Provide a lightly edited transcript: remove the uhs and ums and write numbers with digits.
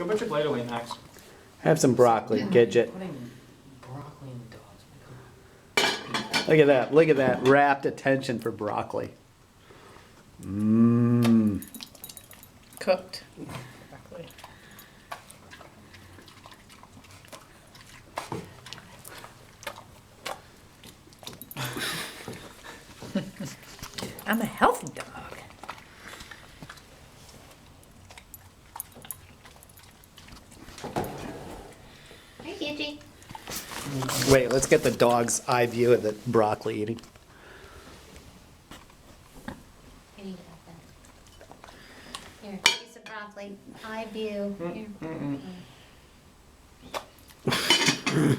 Go put your plate away, Max. Have some broccoli, Gidget. Putting broccoli in the dog's. Look at that. Look at that rapt attention for broccoli. Mmm. Cooked. Broccoli. I'm a healthy dog. Hi, Gidget. Wait, let's get the dog's eye view of the broccoli eating. Here, you got that. Here, piece of broccoli. Eye view. Here.